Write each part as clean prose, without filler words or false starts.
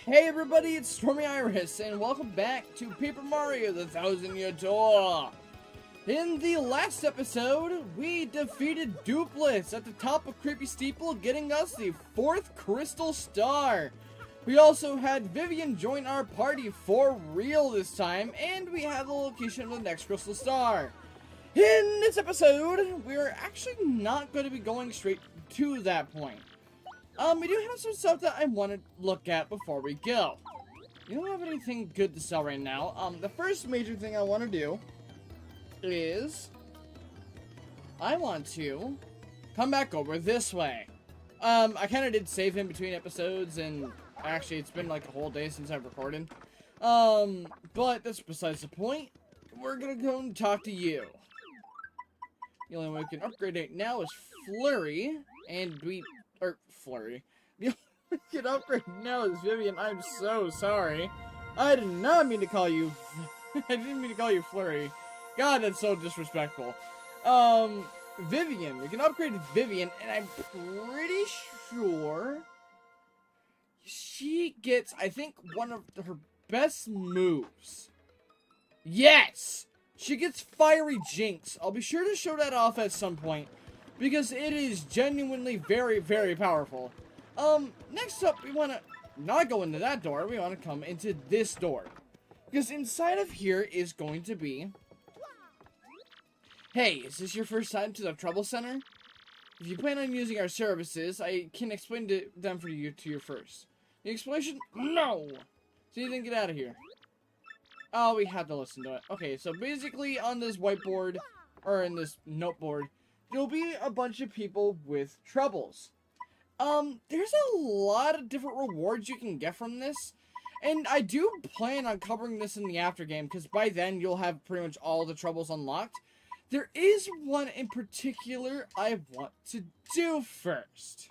Hey everybody, it's Stormy Iris, and welcome back to Paper Mario: The Thousand Year Door. In the last episode, we defeated Dupless at the top of Creepy Steeple, getting us the 4th Crystal Star. We also had Vivian join our party for real this time, and we have the location of the next Crystal Star. In this episode, we're actually not going to be going straight to that point. We do have some stuff that I want to look at before we go. You don't have anything good to sell right now. The first major thing I want to do is I want to come back over this way. I kind of did save in between episodes, and actually it's been like a whole day since I've recorded. But that's besides the point. We're gonna go and talk to you. The only way we can upgrade it now is Flurry, and Flurry. The only way we can upgrade now is Vivian. I'm so sorry. I did not mean to call you. I didn't mean to call you Flurry. God, that's so disrespectful. Vivian. We can upgrade Vivian, and I'm pretty sure she gets, I think, one of her best moves. Yes! She gets Fiery Jinx. I'll be sure to show that off at some point, because it is genuinely very, very powerful. Next up, we want to not go into that door. We want to come into this door, because inside of here is going to be... Hey, is this your first time to the Trouble Center? If you plan on using our services, I can explain them for you to your first. The explanation? No! So you didn't get out of here. Oh, we had to listen to it. Okay, so basically on this whiteboard, or in this noteboard, there'll be a bunch of people with troubles. There's a lot of different rewards you can get from this. And I do plan on covering this in the after game, because by then you'll have pretty much all the troubles unlocked. There is one in particular I want to do first.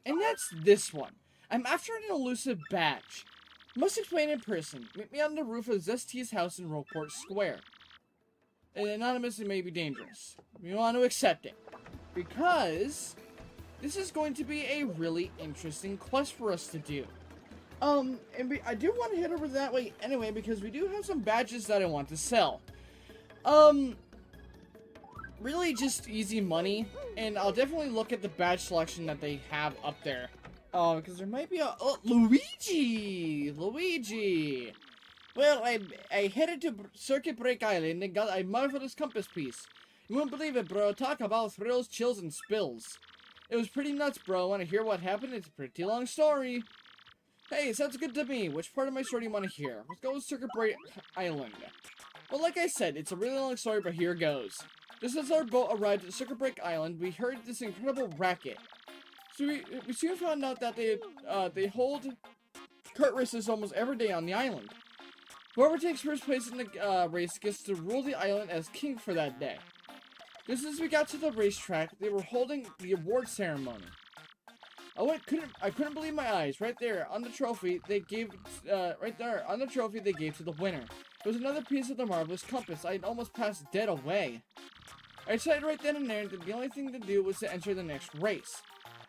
And that's this one. I'm after an elusive badge. Must explain in person. Meet me on the roof of Zest's house in Rogueport Square. And anonymously may be dangerous. We want to accept it. Because this is going to be a really interesting quest for us to do. I do want to head over that way anyway, because we do have some badges that I want to sell. Really just easy money, and I'll definitely look at the badge selection that they have up there. Because there might be a... Oh, Luigi! Luigi! Well, I headed to Circuit Break Island and got a marvelous compass piece. You wouldn't believe it, bro. Talk about thrills, chills, and spills. It was pretty nuts, bro. Want to hear what happened? It's a pretty long story. Hey, sounds good to me. Which part of my story do you want to hear? Let's go with Circuit Break Island. Well, like I said, it's a really long story, but here goes. Just as our boat arrived at Circuit Break Island, we heard this incredible racket. So we soon found out that they hold kart races almost every day on the island. Whoever takes first place in the race gets to rule the island as king for that day. Just as we got to the racetrack, they were holding the award ceremony. I couldn't believe my eyes. Right there on the trophy they gave to the winner. It was another piece of the marvelous compass. I'd almost passed dead away. I decided right then and there that the only thing to do was to enter the next race.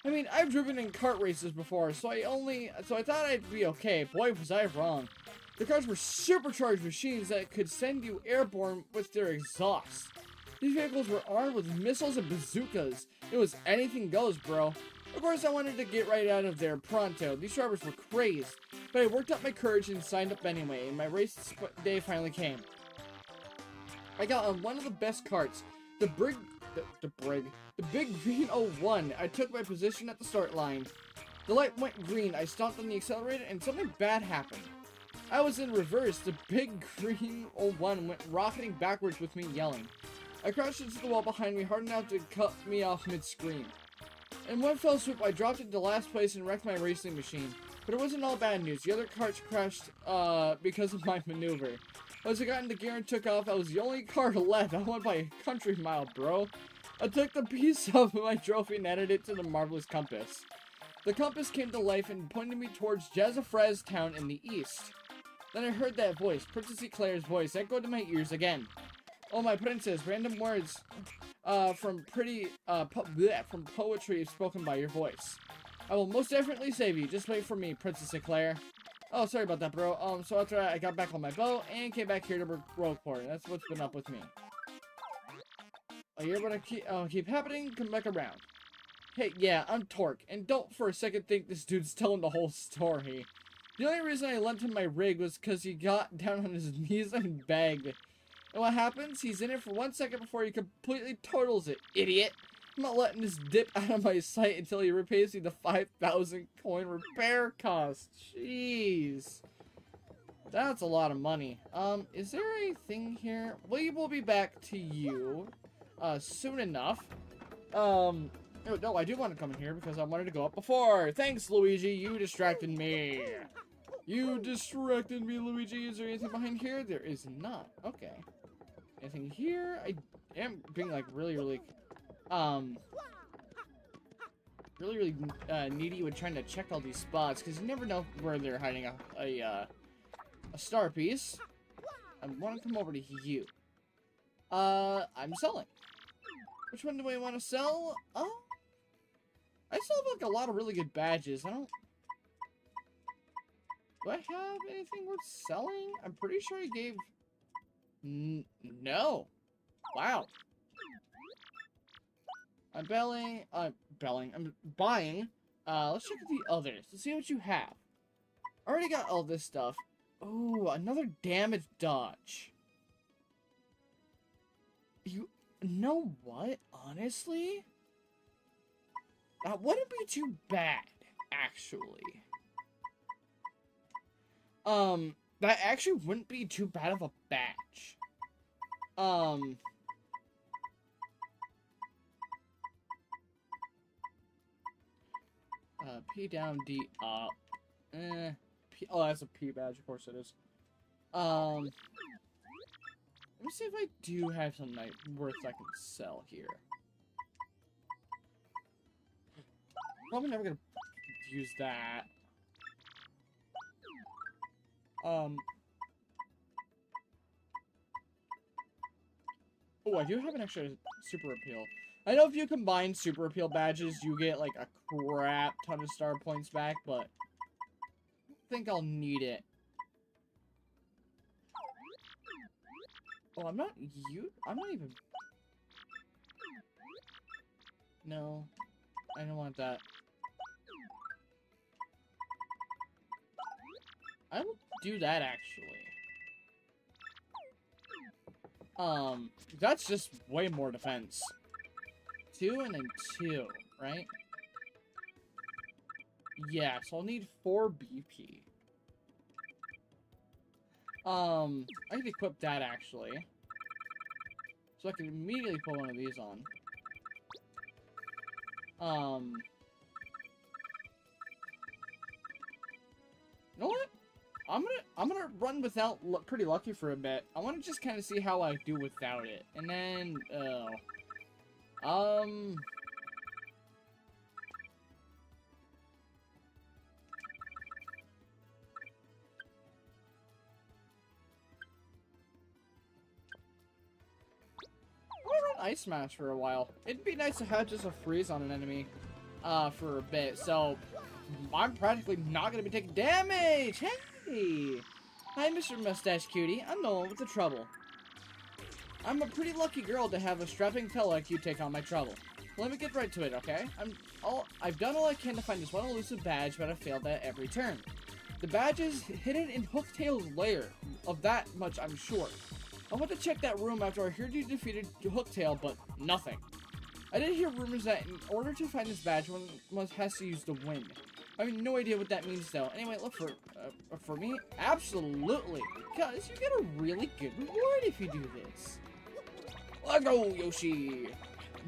I mean, I've driven in kart races before, so I thought I'd be okay. Boy, was I wrong. The cars were supercharged machines that could send you airborne with their exhaust. These vehicles were armed with missiles and bazookas. It was anything goes, bro. Of course, I wanted to get right out of there pronto. These drivers were crazed, but I worked up my courage and signed up anyway, and my race day finally came. I got on one of the best karts, the big green 01. I took my position at the start line. The light went green. I stomped on the accelerator, and something bad happened. I was in reverse. The big green 01 went rocketing backwards with me yelling. I crashed into the wall behind me hard enough to cut me off mid-screen. In one fell swoop, I dropped into last place and wrecked my racing machine. But it wasn't all bad news. The other carts crashed because of my maneuver. Once I got into gear and took off, I was the only car left. I went by a country mile, bro. I took the piece of my trophy and added it to the marvelous compass. The compass came to life and pointed me towards Jazzafraz town in the east. Then I heard that voice, Princess Eclair's voice, echoed to my ears again. Oh, my princess, random words from poetry spoken by your voice. I will most definitely save you. Just wait for me, Princess Eclair. Oh, sorry about that, bro. So after I got back on my boat and came back here to Rogueport. That's what's been up with me. Oh, you're gonna keep happening? Come back around. Hey, yeah, I'm Torque, and don't for a second think this dude's telling the whole story. The only reason I lent him my rig was because he got down on his knees and begged. And what happens? He's in it for 1 second before he completely totals it, idiot. I'm not letting this dip out of my sight until he repays me the 5,000 coin repair cost. Jeez. That's a lot of money. Is there a thing here? We will be back to you, soon enough. No, I do want to come in here because I wanted to go up before. Thanks, Luigi. You distracted me. You distracted me, Luigi. Is there anything behind here? There is not. Okay. Anything here? I am being, like, really needy with trying to check all these spots because you never know where they're hiding a star piece. I want to come over to you. I'm selling. Which one do I want to sell? I still have, like, a lot of really good badges. Do I have anything worth selling? I'm pretty sure I gave... No. Wow. I'm buying. Let's check the others. Let's see what you have. I already got all this stuff. Oh, another damage dodge. You know what? Honestly? That wouldn't be too bad, actually. That actually wouldn't be too bad of a badge. P down, D up. P, oh, that's a P badge, of course it is. Let me see if I do have something worth I can sell here. Probably never gonna use that. Oh, I do have an extra super appeal. I know if you combine super appeal badges, you get like a crap ton of star points back, but I don't think I'll need it. Oh, I'm not even... No, I don't want that. I will do that, actually. That's just way more defense. 2 and then 2, right? Yeah, so I'll need 4 BP. I can equip that, actually. So I can immediately put one of these on. You know what? I'm gonna run without Pretty Lucky for a bit. I want to just kind of see how I do without it. And then, Ice Smash for a while. It'd be nice to have just a freeze on an enemy for a bit, so I'm practically not gonna be taking damage. Hey! Hi, Mr. Mustache Cutie. I'm the one with the trouble. I'm a pretty lucky girl to have a strapping fellow like you take on my trouble. Let me get right to it, okay? I've done all I can to find this one elusive badge, but I've failed at every turn. The badge is hidden in Hooktail's lair. Of that much, I'm sure. I went to check that room after I heard you defeated Hooktail, but nothing. I did hear rumors that in order to find this badge, one has to use the wind. I have no idea what that means, though. Anyway, look for me. Absolutely, because you get a really good reward if you do this. Let's go, Yoshi.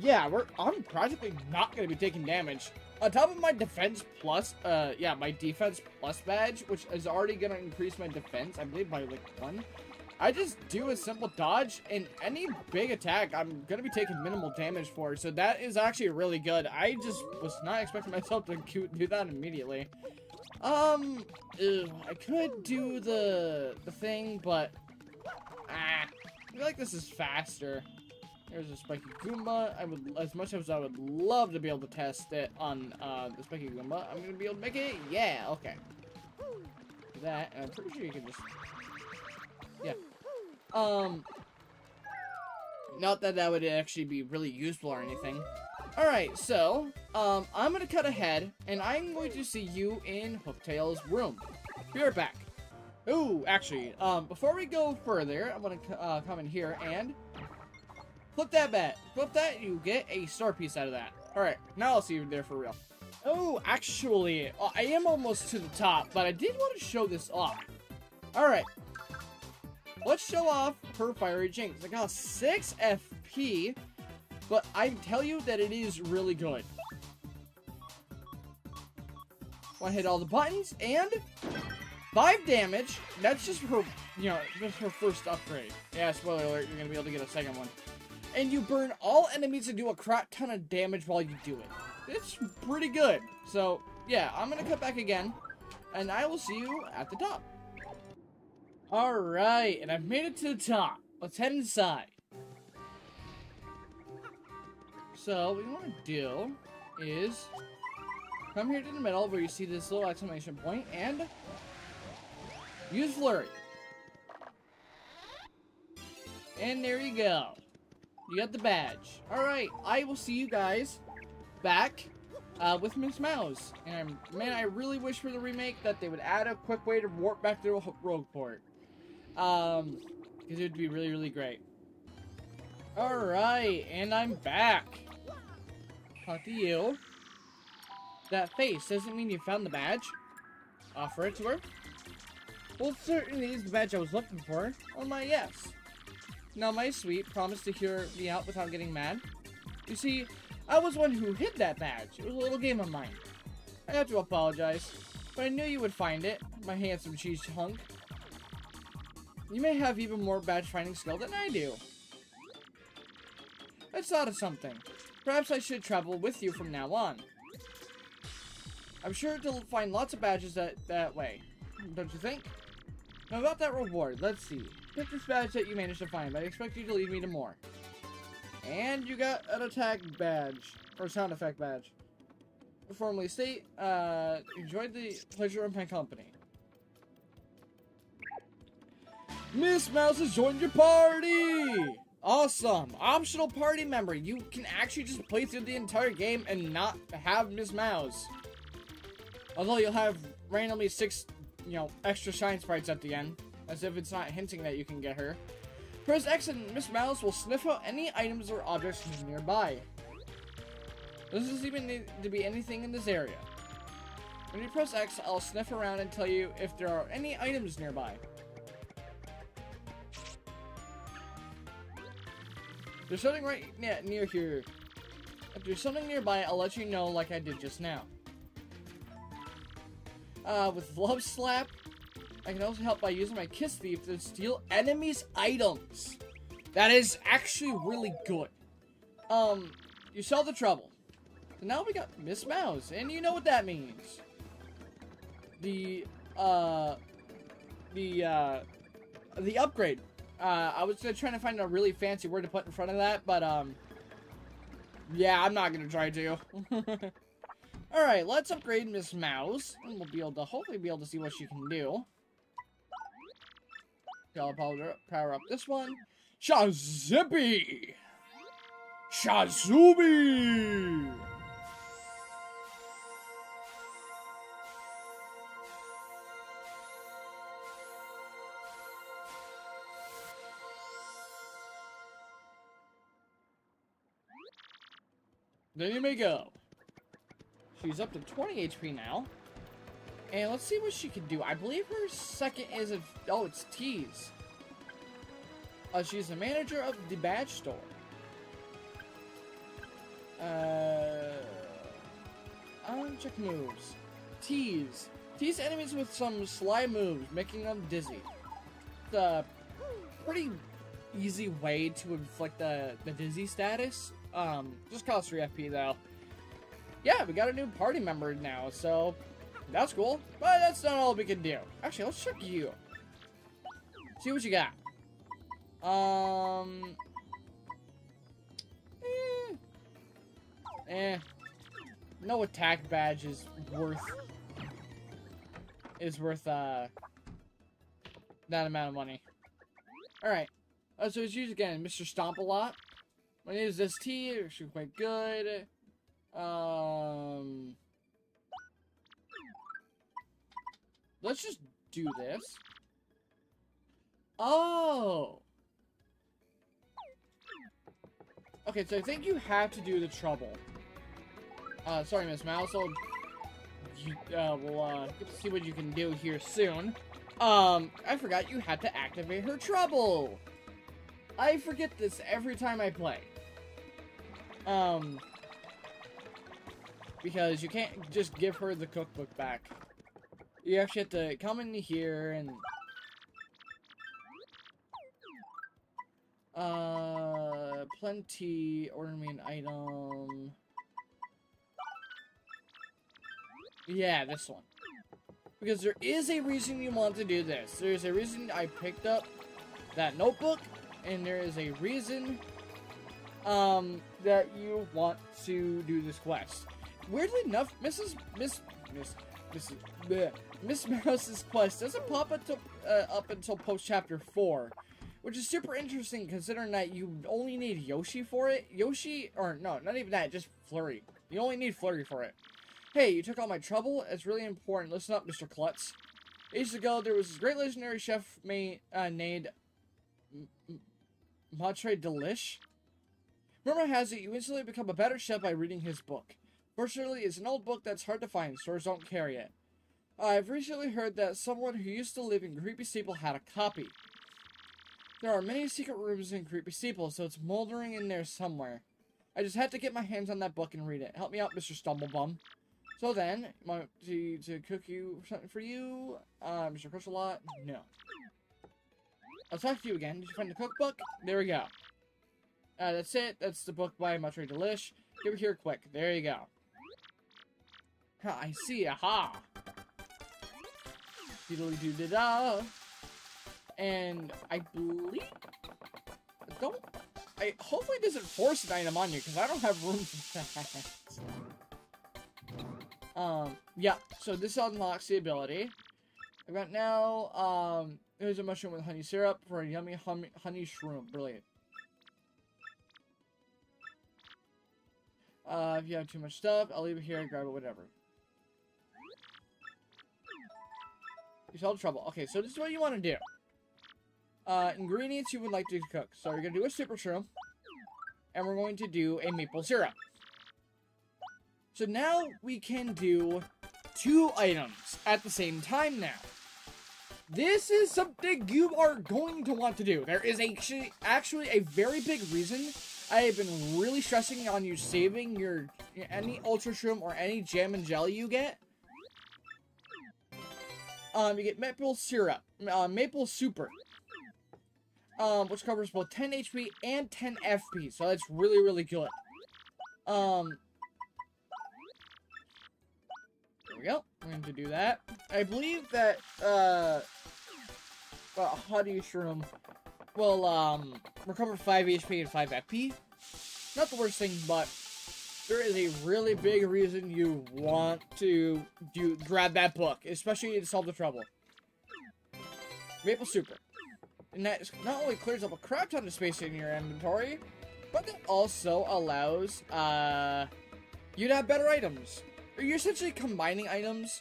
Yeah, I'm practically not gonna be taking damage. On top of my defense plus, my defense plus badge, which is already gonna increase my defense, I believe by like 1. I just do a simple dodge, and any big attack, I'm gonna be taking minimal damage for, so that is actually really good. I just was not expecting myself to do that immediately. I could do the thing, but, I feel like this is faster. There's a spiky Goomba. As much as I would love to be able to test it on the spiky Goomba, I'm gonna be able to make it. Yeah, okay. Do that, and I'm pretty sure you can just. Yeah. Not that that would actually be really useful or anything. Alright, so, I'm gonna cut ahead, and I'm going to see you in Hooktail's room. Be right back. Ooh, actually, before we go further, I'm gonna come in here and flip that bet. Flip that, you get a star piece out of that. Alright, now I'll see you there for real. Oh, actually, I am almost to the top, but I did want to show this off. Alright. Let's show off her Fiery Jinx. I got 6 FP, but I tell you that it is really good. I hit all the buttons, and 5 damage. That's just her, you know, just her first upgrade. Yeah, spoiler alert, you're gonna be able to get a second one. And you burn all enemies and do a crap ton of damage while you do it. It's pretty good. So, yeah, I'm gonna cut back again, and I will see you at the top. Alright, and I've made it to the top. Let's head inside. So, what you want to do is come here to the middle where you see this little exclamation point and use Flurry. And there you go. You got the badge. Alright, I will see you guys back with Miss Mouse. And man, I really wish for the remake that they would add a quick way to warp back to Rogueport. Because it would be really, really great. Alright, and I'm back. Talk to you. That face doesn't mean you found the badge. Offer it to her. Well, it certainly is the badge I was looking for. Oh my, yes. Now, my sweet promised to hear me out without getting mad. You see, I was one who hid that badge. It was a little game of mine. I have to apologize, but I knew you would find it, my handsome cheese hunk. You may have even more badge finding skill than I do. I thought of something. Perhaps I should travel with you from now on. I'm sure to find lots of badges that way. Don't you think? Now about that reward, let's see. Pick this badge that you managed to find, but I expect you to lead me to more. And you got an attack badge, or sound effect badge. Formally state, enjoyed the pleasure of my company. Miss Mouse has joined your party! Awesome! Optional party member. You can actually just play through the entire game and not have Miss Mouse. Although you'll have randomly 6, you know, extra shine sprites at the end. As if it's not hinting that you can get her. Press X and Miss Mouse will sniff out any items or objects nearby. There doesn't even need to be anything in this area. When you press X, I'll sniff around and tell you if there are any items nearby. There's something right near here. If there's something nearby, I'll let you know like I did just now. With Love Slap, I can also help by using my Kiss Thief to steal enemies' items. That is actually really good. You solved the trouble. So now we got Miss Mouse, and you know what that means. The upgrade. I was trying to find a really fancy word to put in front of that, but, yeah, I'm not gonna try to. Alright, let's upgrade Miss Mouse, and we'll be able to, hopefully be able to see what she can do. I'll power up this one. Shazippy! Shazubi! There you may go. She's up to 20 HP now. And let's see what she can do. I believe her second is a... Oh, it's T's. She's the manager of the badge store. Check moves. Tease. Tease enemies with some sly moves, making them dizzy. It's a pretty easy way to inflict the dizzy status. Just costs 3 FP though. Yeah, we got a new party member now, so that's cool. But that's not all we can do. Actually, let's check you. See what you got. No attack badge is worth that amount of money. Alright. So it's used again, Mr. Stomp-A-Lot. My name is ST, actually quite good. Let's just do this. Oh! Okay, so I think you have to do the trouble. Sorry, Miss Mouse. We'll get to see what you can do here soon. I forgot you had to activate her trouble. I forget this every time I play. Because you can't just give her the cookbook back. You actually have to come in here and... plenty, order me an item. Yeah, this one. Because there is a reason you want to do this. There's a reason I picked up that notebook, and there is a reason, that you want to do this quest. Weirdly enough, Miss Mouse's quest doesn't pop up until post-chapter 4. Which is super interesting considering that you only need Yoshi for it. Or no, not even that, just Flurry. You only need Flurry for it. Hey, you took all my trouble? It's really important. Listen up, Mr. Klutz. Ages ago, there was this great legendary chef named Matre Delish. Rumor has it you instantly become a better chef by reading his book. Fortunately, it's an old book that's hard to find. Stores don't carry it. I've recently heard that someone who used to live in Creepy Steeple had a copy. There are many secret rooms in Creepy Steeple, so it's moldering in there somewhere. I just had to get my hands on that book and read it. Help me out, Mr. Stumblebum. So then, want to cook you something for you? Mr. Crystal-Lot? No. I'll talk to you again. Did you find the cookbook? There we go. That's it. That's the book by Matre Delish. Give it here quick. There you go. Ha, I see. Aha! Diddly-doo-da-da. And I believe... hopefully it doesn't force an item on you, because I don't have room for that. Yeah, so this unlocks the ability. I've got now, there's a mushroom with honey syrup for a yummy honey shroom. Brilliant. If you have too much stuff, I'll leave it here and grab it, whatever. You solved trouble. Okay, so this is what you want to do. Ingredients you would like to cook. So you're going to do a super shroom. And we're going to do a maple syrup. So now we can do 2 items at the same time now. This is something you are going to want to do. There is actually a very big reason I have been really stressing on you saving your any Ultra Shroom or any jam and jelly you get. You get maple syrup, maple super. Which covers both 10 HP and 10 FP, so that's really, really good. There we go. I'm going to do that. I believe that, Honey Shroom will, recover 5 HP and 5 FP. Not the worst thing, but there is a really big reason you want to grab that book, especially to solve the trouble. Maple Super. And that not only clears up a crap ton of space in your inventory, but it also allows, you to have better items. You're essentially combining items.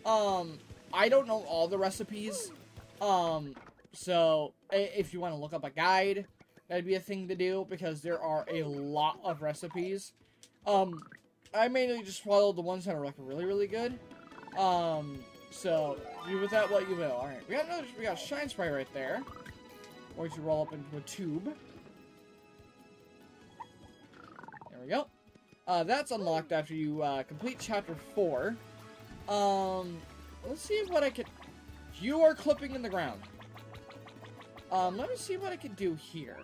I don't know all the recipes. So, if you want to look up a guide, that'd be a thing to do, because there are a lot of recipes. I mainly just follow the ones that are, like, really, really good. So, do with that what you will. Alright, we got Shine Spray right there. Or you roll up into a tube. There we go. That's unlocked after you, complete Chapter 4. Let's see what I can... You are clipping in the ground. Let me see what I can do here.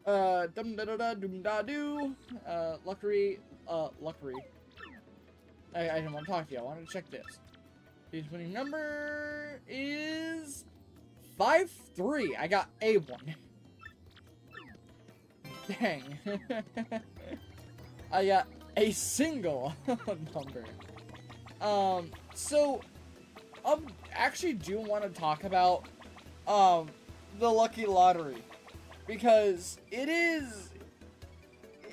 Dum-da-da-da-dum-da-doo. Luckily. I didn't want to talk to you. I wanted to check this. His winning number is 5-3. I got A1. Dang. I got a single number. So I actually do want to talk about the Lucky Lottery, because it is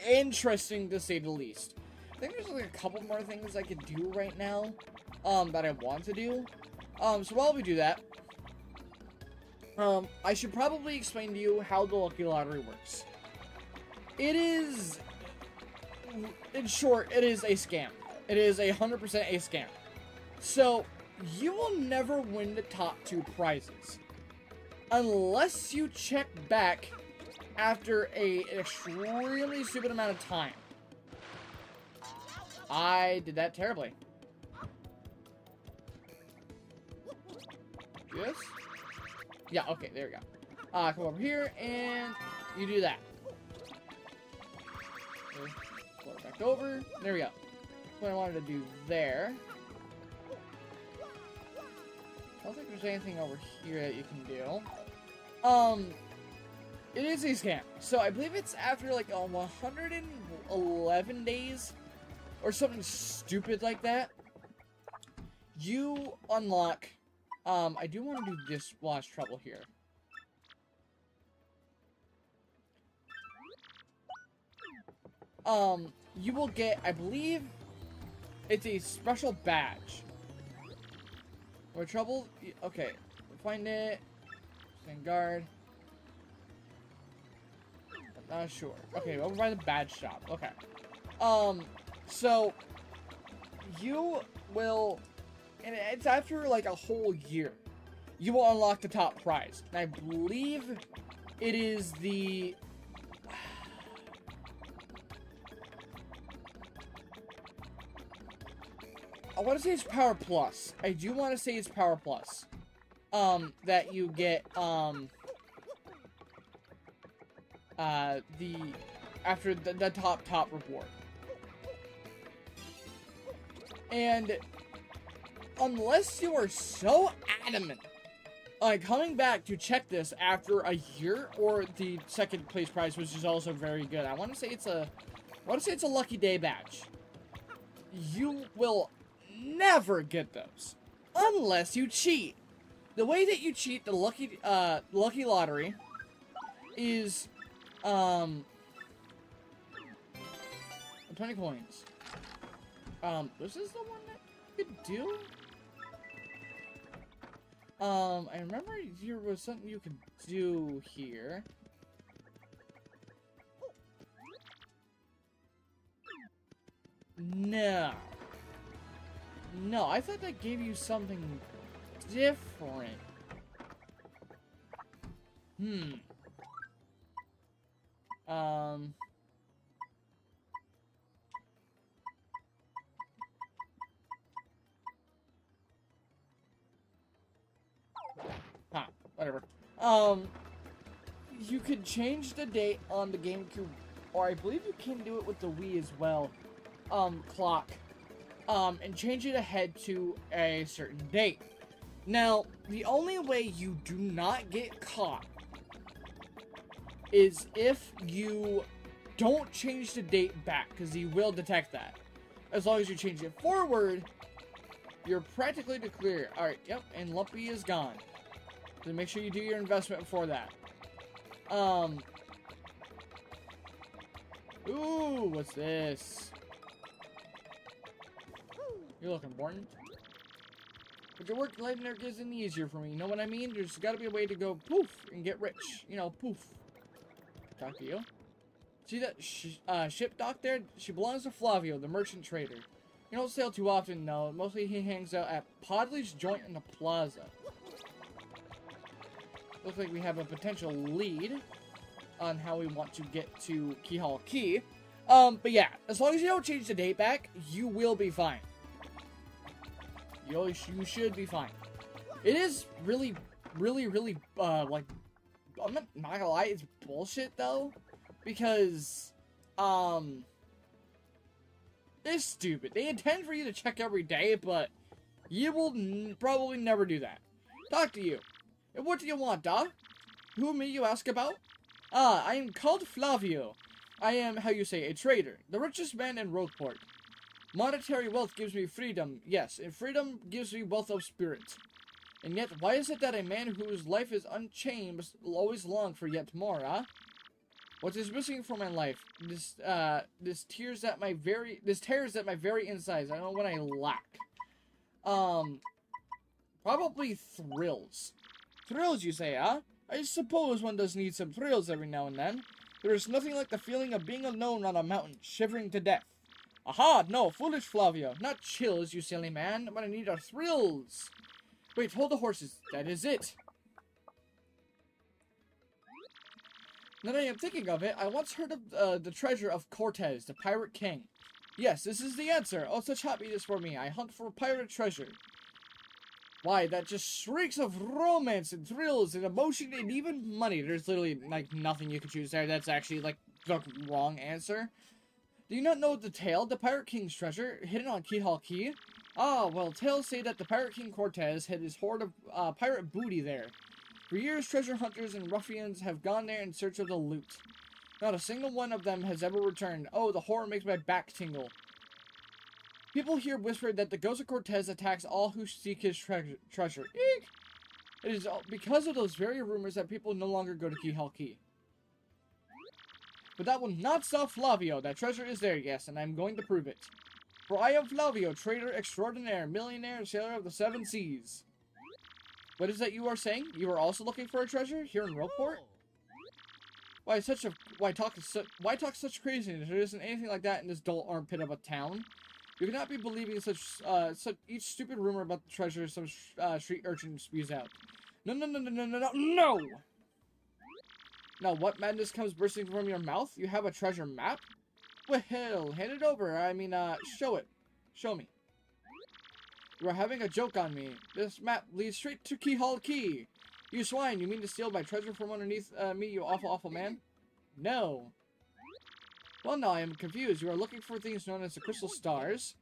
interesting to say the least. I think there's like a couple more things I could do right now that I want to do. So while we do that, I should probably explain to you how the Lucky Lottery works. It is, in short, it is a scam. It is 100% a scam. So, you will never win the top 2 prizes unless you check back after an extremely stupid amount of time. I did that terribly. Yes? Yeah, okay, there we go. Come over here, and you do that. Okay, pull it back over. There we go. That's what I wanted to do there. I don't think there's anything over here that you can do. It is a scam. So I believe it's after like 111 days or something stupid like that. You unlock. I do want to do this Wash Trouble here. You will get, I believe, it's a special badge. Or trouble? Okay, find it. Stand guard. I'm not sure. Okay, over by the badge shop. Okay. So you will, and it's after like a whole year, you will unlock the top prize. And I believe it is the I want to say it's Power Plus. I do want to say it's Power Plus. That you get, after the top reward. And unless you are so adamant on coming back to check this after a year, or the second place prize, which is also very good. I want to say it's a Lucky Day badge. You will never get those unless you cheat. The way that you cheat the Lucky Lottery is 20 coins. This is the one that you could do. I remember there was something you could do here. No. No, I thought that gave you something different. Whatever. You could change the date on the GameCube, or I believe you can do it with the Wii as well. Clock. And change it ahead to a certain date. Now, the only way you do not get caught is if you don't change the date back, because he will detect that. As long as you change it forward, you're practically to clear. Alright, yep, and Lumpy is gone. So make sure you do your investment before that. Ooh, what's this? You're looking important. But your work life network isn't easier for me. You know what I mean? There's got to be a way to go poof and get rich. You know, poof. Talk to you. See that ship dock there? She belongs to Flavio, the merchant trader. You don't sail too often, though. Mostly he hangs out at Podley's joint in the plaza. Looks like we have a potential lead on how we want to get to Keelhaul Key. But yeah, as long as you don't change the date back, you will be fine. You should be fine. It is really, like, I'm not gonna lie, it's bullshit, though. Because, it's stupid. They intend for you to check every day, but you will probably never do that. Talk to you. And what do you want, Who may you ask about? I am called Flavio. I am, how you say, a trader. The richest man in Rogueport. Monetary wealth gives me freedom, yes, and freedom gives me wealth of spirit. And yet, why is it that a man whose life is unchained must always long for yet more, huh? What is missing from my life? This tears at my very insides. I don't know what I lack. Probably thrills. Thrills, you say, huh? I suppose one does need some thrills every now and then. There is nothing like the feeling of being alone on a mountain, shivering to death. Aha, no, foolish Flavio. Not chills, you silly man. What I need are thrills. Wait, hold the horses. That is it. Now that I am thinking of it, I once heard of the treasure of Cortez, the pirate king. Yes, this is the answer. Oh, such happiness for me. I hunt for pirate treasure. Why, that just shrieks of romance and thrills and emotion and even money. There's literally, like, nothing you could choose there. That's actually, like, the wrong answer. Do you not know the tale? The Pirate King's treasure, hidden on Keelhaul Key? Ah, well, tales say that the Pirate King Cortez hid his hoard of pirate booty there. For years, treasure hunters and ruffians have gone there in search of the loot. Not a single one of them has ever returned. Oh, the horror makes my back tingle. People here whispered that the ghost of Cortez attacks all who seek his treasure. Eek! It is because of those very rumors that people no longer go to Keelhaul Key. But that will not stop Flavio. That treasure is there, yes, and I'm going to prove it. For I am Flavio, trader extraordinaire, millionaire, sailor of the seven seas. What is that you are saying? You are also looking for a treasure here in Rogueport? Why talk such craziness? There isn't anything like that in this dull armpit of a town. You cannot be believing such each stupid rumor about the treasure some street urchin spews out. No! Now, what madness comes bursting from your mouth? You have a treasure map? Well, hand it over. I mean, show it. Show me. You are having a joke on me. This map leads straight to Keelhaul Key. You swine, you mean to steal my treasure from underneath me, you awful man? No. Well, now I am confused. You are looking for things known as the crystal stars.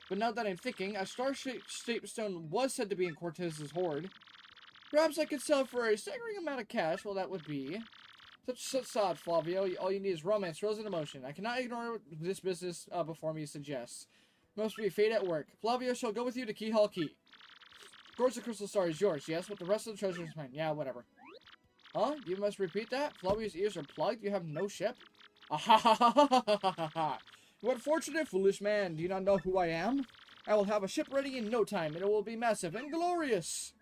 But now that I'm thinking, a star-shaped stone was said to be in Cortez's hoard. Perhaps I could sell for a staggering amount of cash. Well, that would be such sod, Flavio. All you need is romance, thrills, and emotion. I cannot ignore what this business before me suggests. Must be fate at work. Flavio shall go with you to Keelhaul Key. Of course, the crystal star is yours, yes, but the rest of the treasure is mine. Yeah, whatever. Huh? You must repeat that? Flavio's ears are plugged. You have no ship. Ah. What fortunate foolish man. Do you not know who I am? I will have a ship ready in no time, and it will be massive and glorious.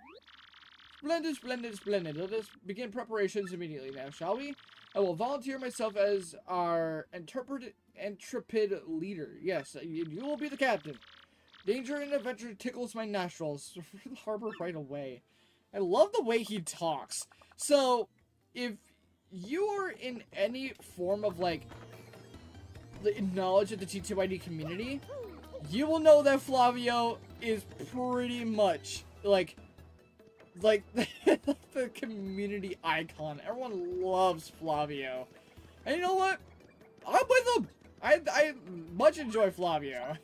Splendid. Let us begin preparations immediately now, shall we? I will volunteer myself as our intrepid leader. Yes, you will be the captain. Danger and adventure tickles my nostrils. Harbor right away. I love the way he talks. So, if you are in any form of, like, the knowledge of the TTYD community, you will know that Flavio is pretty much, like the community icon. Everyone loves Flavio. And you know what? I'm with him! I much enjoy Flavio.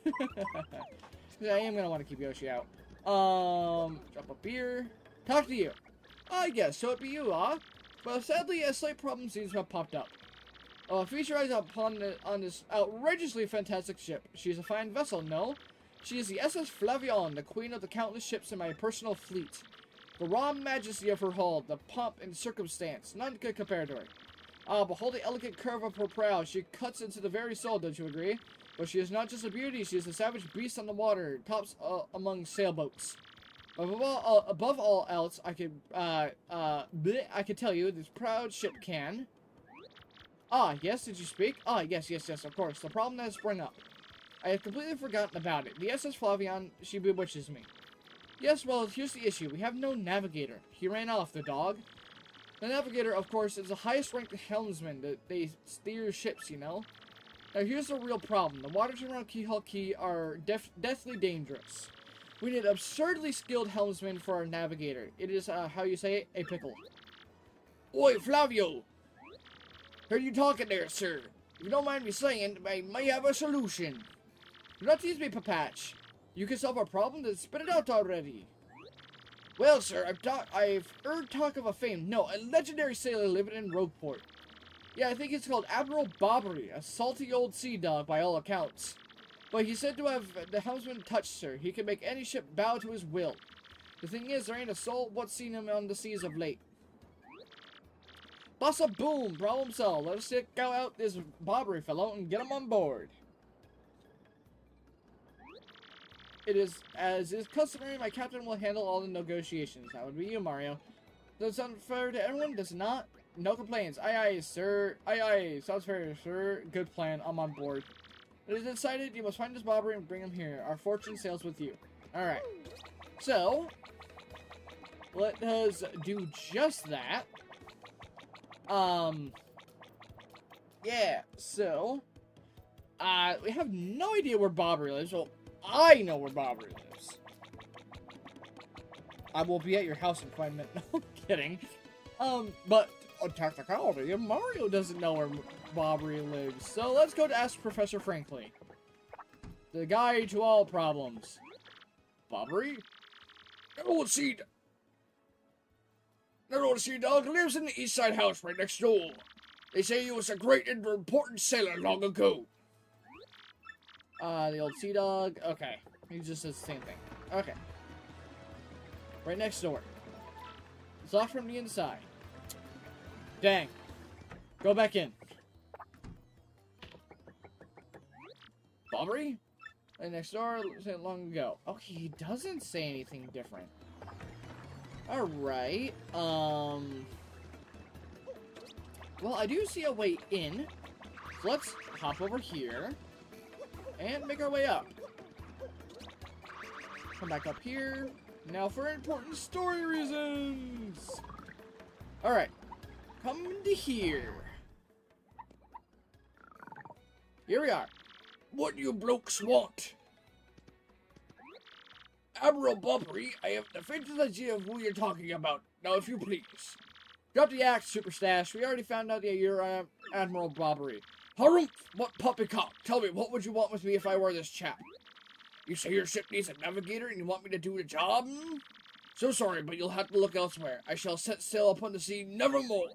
I am gonna want to keep Yoshi out. Drop a beer. Talk to you. Yes, so it be you, huh? Well, sadly, a slight problem seems to have popped up. Feature eyes on this outrageously fantastic ship. She is a fine vessel, no? She is the SS Flavion, the queen of the countless ships in my personal fleet. The raw majesty of her hull, the pomp and circumstance, none could compare to her. Behold the elegant curve of her prow. She cuts into the very soul, don't you agree? But she is not just a beauty, she is a savage beast on the water, tops among sailboats. Above all else, I could tell you, this proud ship can... yes, did you speak? Yes, of course. The problem that has sprung up. I have completely forgotten about it. The SS Flavion, she bewitches me. Yes, well, here's the issue. We have no navigator. He ran off, the dog. The navigator, of course, is the highest-ranked helmsman. They steer ships, you know? Now, here's the real problem. The waters around Keelhaul Key are deathly dangerous. We need absurdly skilled helmsman for our navigator. It is, how you say it, a pickle. Oi, Flavio! Heard you talking there, sir. If you don't mind me saying, I might have a solution. Do not tease me, Papatch. You can solve our problem, then spit it out already. Well, sir, I've heard talk of a a legendary sailor living in Rogueport. Yeah, I think it's called Admiral Bobbery, a salty old sea dog by all accounts. But he's said to have the helmsman touched her. He can make any ship bow to his will. The thing is, there ain't a soul what's seen him on the seas of late. Bossa boom, problem solved. Let us go out this Bobbery fellow and get him on board. It is, as is customary, my captain will handle all the negotiations. That would be you, Mario. Does it sound fair to everyone? Does it not? No complaints. Aye, aye, sir. Aye, aye. Sounds fair, sir. Good plan. I'm on board. It is decided you must find this Bobbery and bring him here. Our fortune sails with you. Alright. So, let us do just that. Yeah, so, we have no idea where Bobbery lives. Well, I know where Bobbery lives. I will be at your house in 5 minutes. No, kidding. But on technicality, Mario doesn't know where Bobbery lives. So let's go to ask Professor Frankly. The guide to all problems. Bobbery? That old sea dog lives in the east side house right next door. They say he was a great and important sailor long ago. The old sea dog. Okay. He just says the same thing. Okay. Right next door. It's locked from the inside. Dang. Go back in. Bobbery? Right next door, said long ago. Okay, he doesn't say anything different. Alright. Well, I do see a way in. So let's hop over here. And make our way up. Come back up here. Now for important story reasons. Alright. Come to here. Here we are. What do you blokes want? Admiral Bobbery, I have the faintest idea of who you're talking about. Now, if you please. Drop the axe, Super Stash. We already found out that you're Admiral Bobbery. Harumph! What poppycock? Tell me, what would you want with me if I were this chap? You say your ship needs a navigator and you want me to do the job? So sorry, but you'll have to look elsewhere. I shall set sail upon the sea nevermore.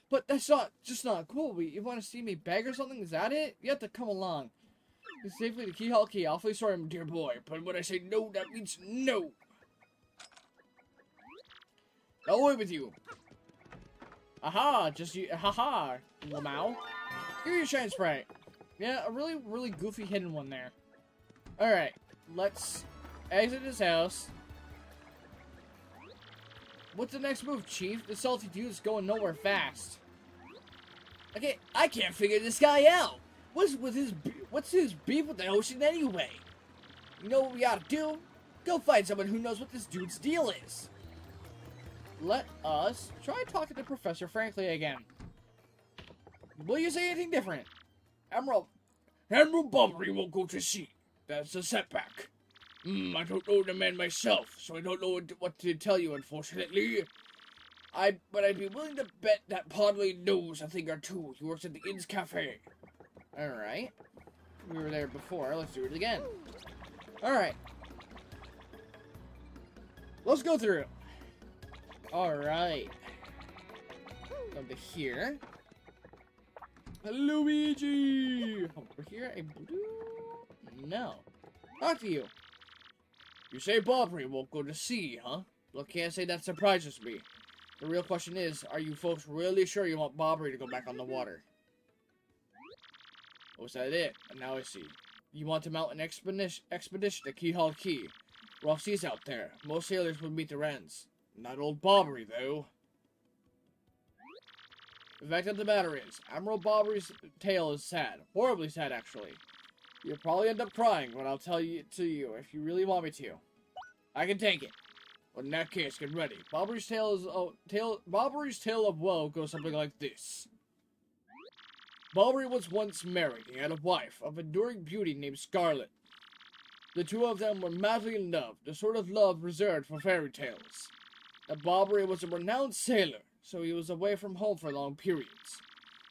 But that's just not cool. You want to see me beg or something? Is that it? You have to come along. It's safely to Keelhaul Key. Awfully sorry, my dear boy, but when I say no, that means no. Now away with you. Aha, just you. Haha, Lamau. Here you shine sprite. Yeah, a really, really goofy hidden one there. Alright, let's exit his house. What's the next move, Chief? The salty dude's going nowhere fast. Okay, I can't figure this guy out. What's his beef with the ocean anyway? You know what we gotta do? Go find someone who knows what this dude's deal is. Let us try talking to Professor Frankly again. Will you say anything different? Admiral Bobbery won't go to sea. That's a setback. I don't know the man myself, so I don't know what to tell you, unfortunately. But I'd be willing to bet that Podley knows a thing or two. He works at the Inn's Cafe. Alright. We were there before. Let's do it again. Alright. Let's go through. Alright. Over to here. Luigi! Over here, no. Talk to you. You say Bobbery won't go to sea, huh? Well, can't say that surprises me. The real question is, are you folks really sure you want Bobbery to go back on the water? Was that it? And now I see. You want to mount an expedition to Keelhaul Key. Rough seas out there. Most sailors would meet their ends. Not old Bobbery, though. The fact of the matter is, Admiral Bobbery's tale is sad. Horribly sad, actually. You'll probably end up crying, but I'll tell you if you really want me to. I can take it. Well, in that case, get ready. Bobbery's tale of woe goes something like this. Bobbery was once married. He had a wife of enduring beauty named Scarlet. The two of them were madly in love, the sort of love reserved for fairy tales. Now, Bobbery was a renowned sailor, so he was away from home for long periods.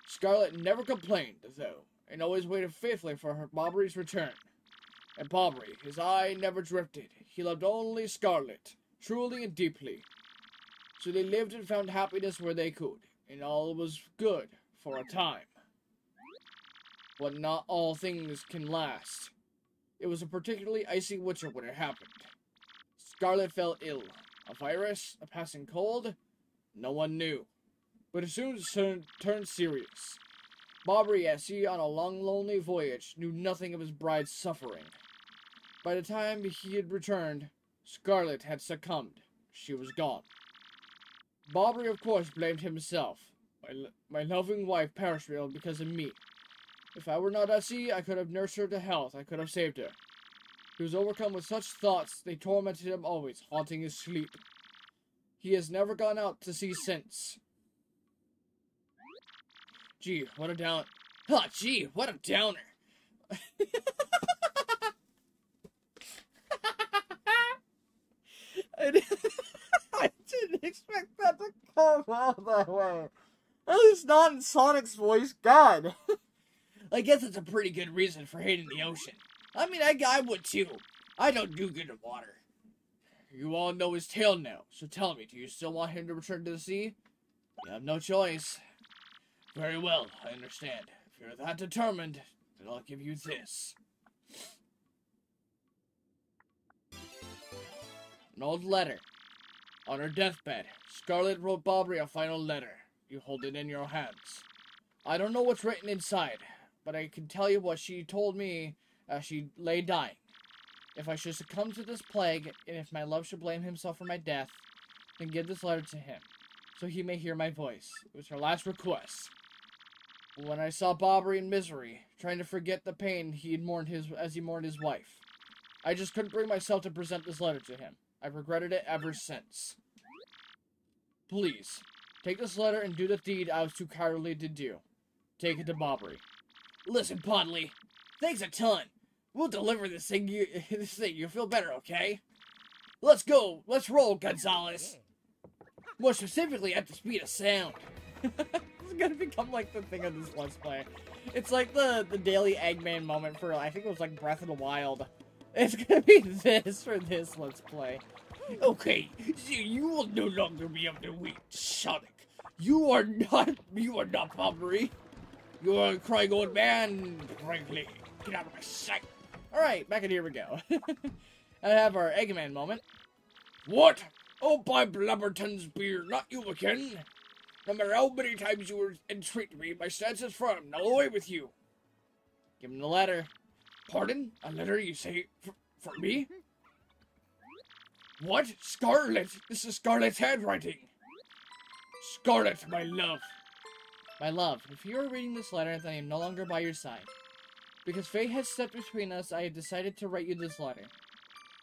Scarlet never complained, though, and always waited faithfully for Bobbery's return. And Bobbery, his eye never drifted. He loved only Scarlet, truly and deeply. So they lived and found happiness where they could, and all was good for a time. But not all things can last. It was a particularly icy winter when it happened. Scarlet fell ill. A virus? A passing cold? No one knew. But as soon as it turned serious, Bobby, at sea on a long, lonely voyage, knew nothing of his bride's suffering. By the time he had returned, Scarlet had succumbed. She was gone. Bobby, of course, blamed himself. My loving wife perished because of me. If I were not at sea, I could have nursed her to health. I could have saved her. He was overcome with such thoughts, they tormented him always, haunting his sleep. He has never gone out to sea since. Gee, what a downer. Oh, gee, what a downer. I didn't expect that to come out that way. At least not in Sonic's voice. God. I guess it's a pretty good reason for hating the ocean. I mean, I would too. I don't do good in water. You all know his tale now, so tell me, do you still want him to return to the sea? You have no choice. Very well, I understand. If you're that determined, then I'll give you this. An old letter. On her deathbed, Scarlet wrote Bobby a final letter. You hold it in your hands. I don't know what's written inside, but I can tell you what she told me as she lay dying. If I should succumb to this plague, and if my love should blame himself for my death, then give this letter to him, so he may hear my voice. It was her last request. When I saw Bobby in misery, trying to forget the pain as he mourned his wife, I just couldn't bring myself to present this letter to him. I've regretted it ever since. Please, take this letter and do the deed I was too cowardly to do. Take it to Bobby. Listen, Podley, thanks a ton. We'll deliver this thing. You'll feel better, okay? Let's go. Let's roll, Gonzalez. More specifically, at the speed of sound. It's gonna become like the thing of this Let's Play. It's like the daily Eggman moment for, I think it was like Breath of the Wild. It's gonna be this for this Let's Play. Okay, so you will no longer be able to wait, Sonic. You are not Bobby. You are a crying old man, frankly. Get out of my sight. Alright, back in here we go. I have our Eggman moment. What? Oh, by Blubberton's beer, not you again. No matter how many times you were entreat me, my stance is firm. Now away with you. Give him the letter. Pardon? A letter, you say, for me? What? Scarlet? This is Scarlet's handwriting. Scarlet, my love. My love, if you are reading this letter, then I am no longer by your side. Because fate has stepped between us, I have decided to write you this letter.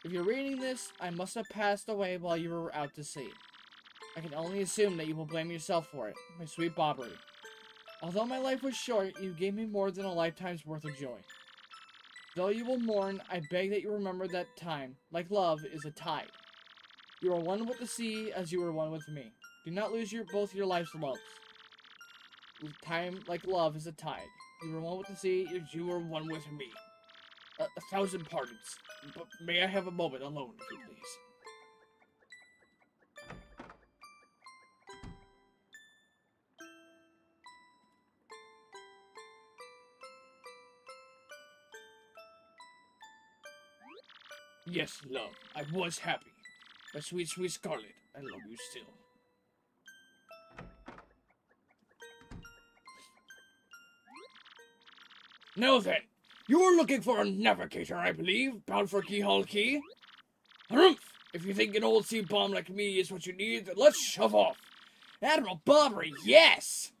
If you're reading this, I must have passed away while you were out to sea. I can only assume that you will blame yourself for it, my sweet Bobby. Although my life was short, you gave me more than a lifetime's worth of joy. Though you will mourn, I beg that you remember that time, like love, is a tide. You are one with the sea as you were one with me. Do not lose both your life's loves. Time, like love, is a tide. You were one with the sea as you were one with me. A thousand pardons, but may I have a moment alone, if you please? Yes, love, I was happy. My sweet, sweet Scarlet, I love you still. Now then, you are looking for a navigator, I believe, bound for Keelhaul Key? Harumph! If you think an old sea bomb like me is what you need, then let's shove off. Admiral Bobby, yes!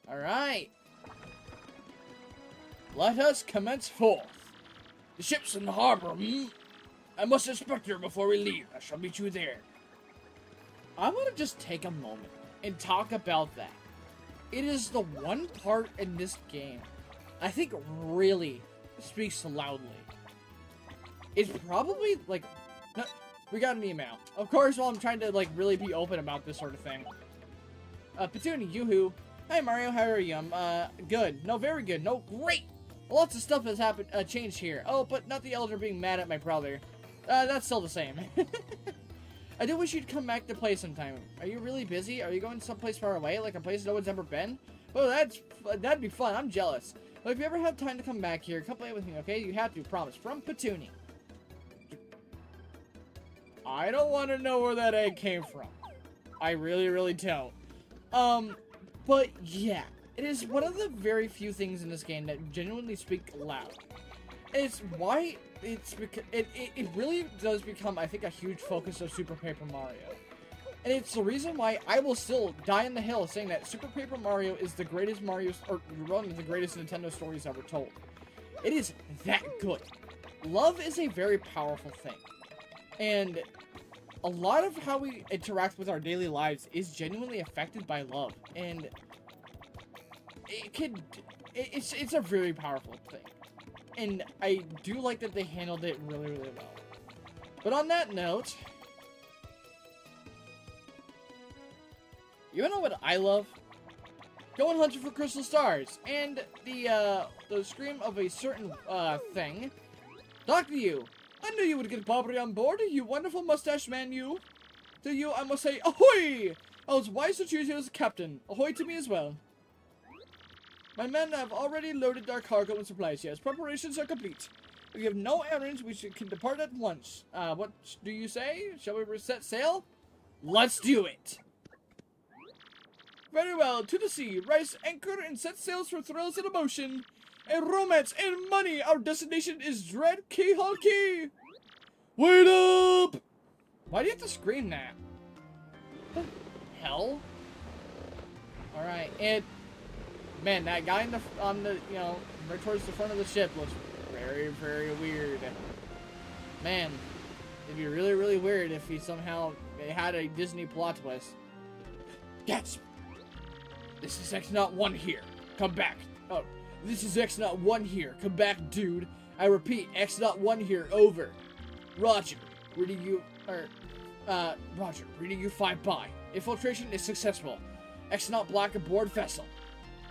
Alright. Let us commence forth. The ship's in the harbor, I must inspect her before we leave. I shall meet you there. I want to just take a moment and talk about that. It is the one part in this game I think really speaks loudly. It's probably, like, no, we got an email. Of course, while I'm trying to, like, really be open about this sort of thing. Petuni, yoo-hoo. Hi, Mario, how are you? Good. No, very good. No, great! Lots of stuff has happened, changed here. Oh, but not the elder being mad at my brother. That's still the same. I do wish you'd come back to play sometime. Are you really busy? Are you going someplace far away, like a place no one's ever been? Oh, that'd be fun. I'm jealous. But if you ever have time to come back here, come play with me, okay? You have to, promise. From Petuni. I don't want to know where that egg came from. I really, really don't. But yeah, it is one of the very few things in this game that genuinely speak loud. And it's why it really does become, I think, a huge focus of Super Paper Mario. And it's the reason why I will still die on the hill saying that Super Paper Mario is the greatest Mario, or one of the greatest Nintendo stories ever told. It is that good. Love is a very powerful thing. And a lot of how we interact with our daily lives is genuinely affected by love. And it's a very powerful thing. And I do like that they handled it really, really well. But on that note, you know what I love? Going hunting for crystal stars, and the scream of a certain, thing. Talk to you. I knew you would get Bobbery on board, you wonderful mustache man, you. To you, I must say, ahoy! I was wise to choose you as a captain. Ahoy to me as well. My men have already loaded our cargo and supplies, yes. Preparations are complete. If you have no errands, we can depart at once. What do you say? Shall we set sail? Let's do it! Very well, to the sea, rise anchor and set sails for thrills and emotion, and romance and money. Our destination is dread Keelhaul Key. Wait up! Why do you have to scream that? What the hell? Alright, and man, that guy on the, you know, right towards the front of the ship looks very, very weird. Man, it'd be really, really weird if he somehow had a Disney plot twist. Gasp! This is X-01 here. Come back. Oh, this is X-01 here. Come back, dude. I repeat, X-01 here. Over. Roger. Reading you, Roger. Reading you 5 by. Infiltration is successful. X-0 Black aboard vessel.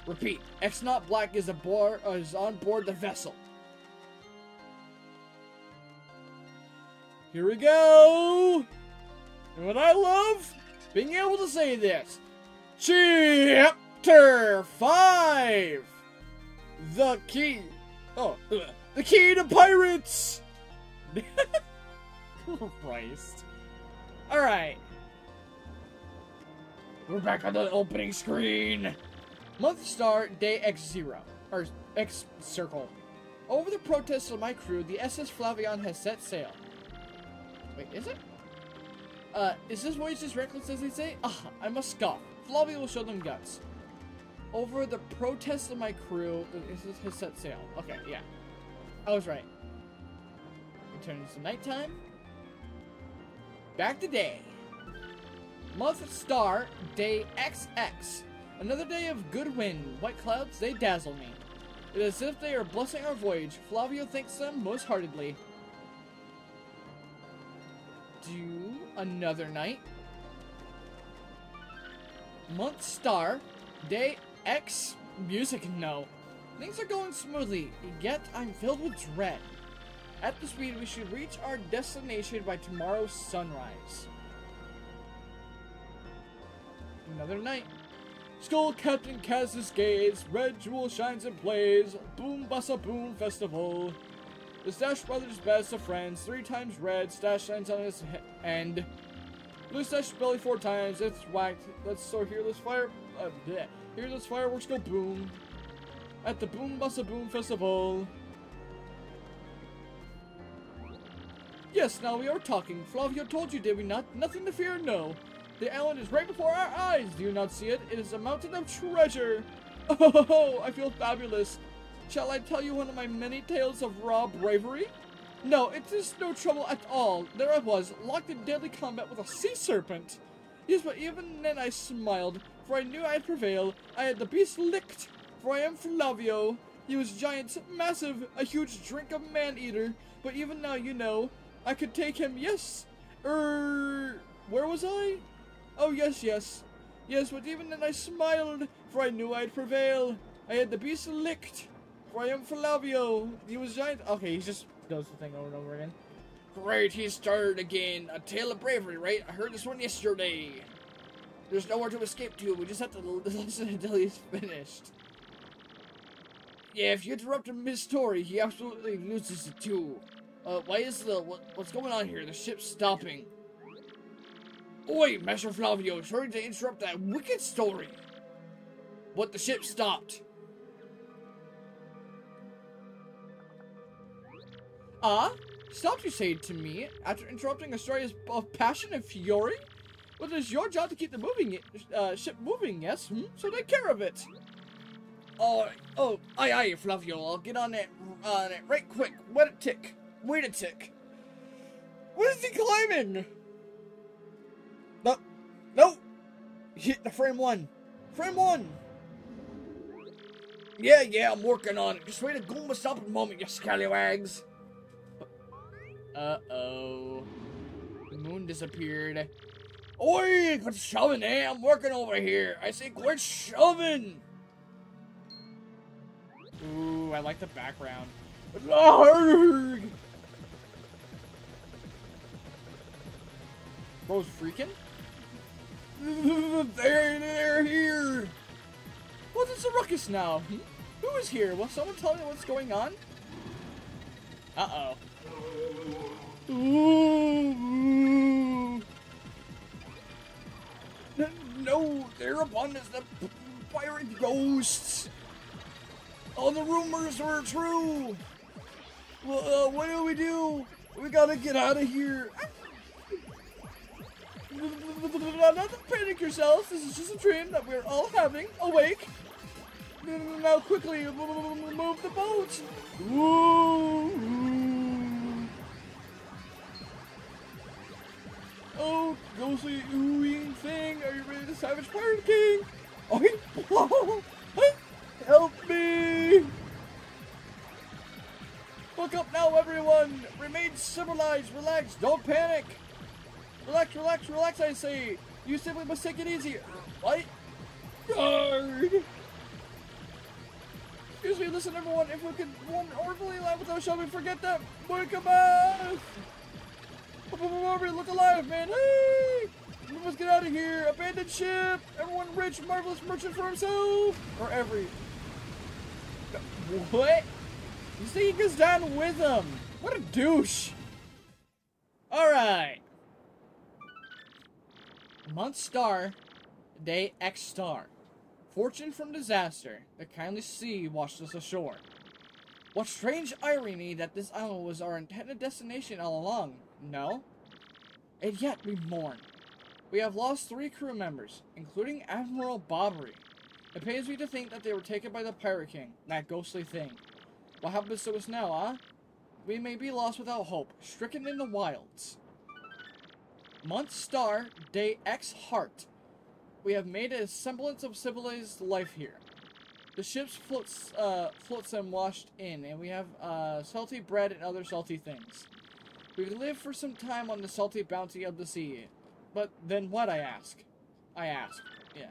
Repeat, X-0 Black is on board the vessel. Here we go. And what I love, being able to say this. Chapter 5! The key. Oh, the key to pirates! Christ. Alright. We're back on the opening screen. Month star, day X0. Or X circle. Over the protests of my crew, the SS Flavion has set sail. Wait, is it? Is this voyage as reckless as they say? Ah, I must scoff. Flavio will show them guts. Over the protests of my crew, this has set sail. Okay, yeah. I was right. It turns to nighttime. Back to day. Month star, day XX. Another day of good wind. White clouds, they dazzle me. It is as if they are blessing our voyage. Flavio thanks them most heartedly. Do another night. Month star, day X, music no. Things are going smoothly, yet I'm filled with dread. At the speed, we should reach our destination by tomorrow's sunrise. Another night. Skull Captain Kaz's gaze, red jewel shines and plays, boom bassa boom festival. The Stash Brothers best of friends, 3 times red, Stash shines on his end. Blue Stash belly 4 times, it's whacked. Hear those fireworks go boom. At the Boom Bassa Boom Festival. Yes, now we are talking. Flavio told you, did we not? Nothing to fear, no. The island is right before our eyes. Do you not see it? It is a mountain of treasure. Oh, I feel fabulous. Shall I tell you one of my many tales of raw bravery? No, it is no trouble at all. There I was, locked in deadly combat with a sea serpent. Yes, but even then I smiled, for I knew I'd prevail. I had the beast licked, for I am Flavio. He was giant, massive, a huge drink of man-eater. But even now, you know, I could take him, yes. Where was I? Oh, yes. Yes, but even then I smiled, for I knew I'd prevail. I had the beast licked, for I am Flavio. He was giant. Okay, he just does the thing over and over again. Great, he started again. A tale of bravery, right? I heard this one yesterday. There's nowhere to escape to. We just have to listen until he's finished. Yeah, if you interrupt Miss Tori, he absolutely loses it too. Why is what's going on here? The ship's stopping. Oi, Master Flavio, sorry to interrupt that wicked story. But the ship stopped. Stopped, you say to me, after interrupting a story of passion and fury? Well, it's your job to keep the ship moving, yes? So take care of it. Aye, Flavio, I'll get on it right quick. Wait a tick. What is he climbing? No. Hit the frame one. Yeah, I'm working on it. Just wait a goomba stop a moment, you scallywags. Uh-oh. The moon disappeared. Oi, quit shoving, eh? I'm working over here. I say quit shoving. Ooh, I like the background. Bro's freaking? They're here! What's a ruckus now? Who is here? Will someone tell me what's going on? Uh-oh. No, they're upon us, the pirate ghosts! All the rumors were true! Well, what do? We gotta get out of here! Not panic yourselves, this is just a dream that we're all having. Awake! Now quickly, move the boat! Oh, ghostly oohing thing, are you ready to savage Pirate King? Oh, help me! Look up now, everyone! Remain civilized, relax, don't panic! Relax, I say! You simply must take it easy. What? Guard! Excuse me, listen everyone, if we could warm orderly line without shall we forget that Moikabath! Look alive, man! Hey! We must get out of here! Abandoned ship! Everyone rich, marvelous merchant for himself! Or every... What? You say he goes down with him! What a douche! Alright! Month star, day X star. Fortune from disaster. The kindly sea washed us ashore. What strange irony that this island was our intended destination all along, no? And yet we mourn. We have lost 3 crew members, including Admiral Bobbery. It pains me to think that they were taken by the Pirate King, that ghostly thing. What happens to us now, huh? We may be lost without hope, stricken in the wilds. Month star, day X heart. We have made a semblance of civilized life here. The ship's floats them washed in, and we have salty bread and other salty things. We can live for some time on the salty bounty of the sea. But then what, I ask? Yeah.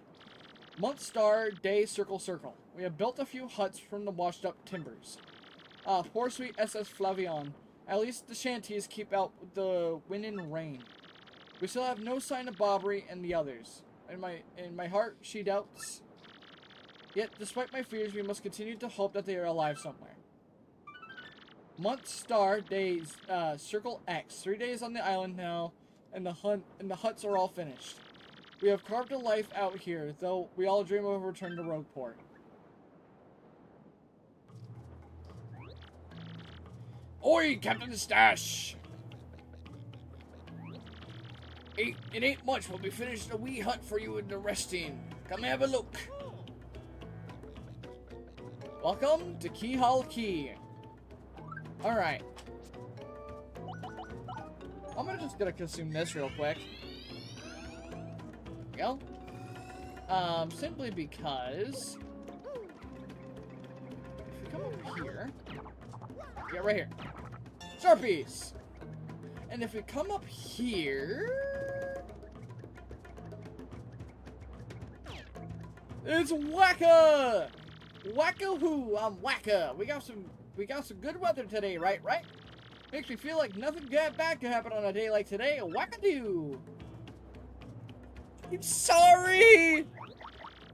Month star, day circle. We have built a few huts from the washed up timbers. Poor sweet SS Flavion. At least the shanties keep out the wind and rain. We still have no sign of Bobbery and the others. In my heart, she doubts. Yet, despite my fears, we must continue to hope that they are alive somewhere. Month star, days, circle X. 3 days on the island now, and the huts are all finished. We have carved a life out here, though we all dream of a return to Rogueport. Oi, Captain Stash! It ain't much, but we finished a wee hut for you in the resting. Come have a look. Welcome to Keelhaul Key. Alright. I'm just gonna consume this real quick. There we go. Simply because... if we come over here... yeah, right here. Sharpies! And if we come up here... it's Wacka! Wacka-hoo! I'm Wacka! We got some good weather today, right? Makes me feel like nothing bad could happen on a day like today. Wackadoo! I'm sorry!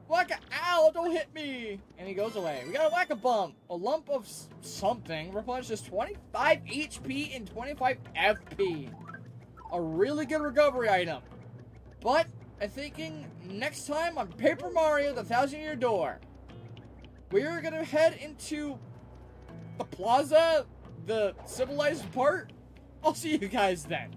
Whack-a, ow, don't hit me! And he goes away. We got a whack-a-bump. A lump of something replenishes 25 HP and 25 FP. A really good recovery item. But I'm thinking next time on Paper Mario: The 1,000-Year Door, we're gonna head into the plaza, the civilized part. I'll see you guys then.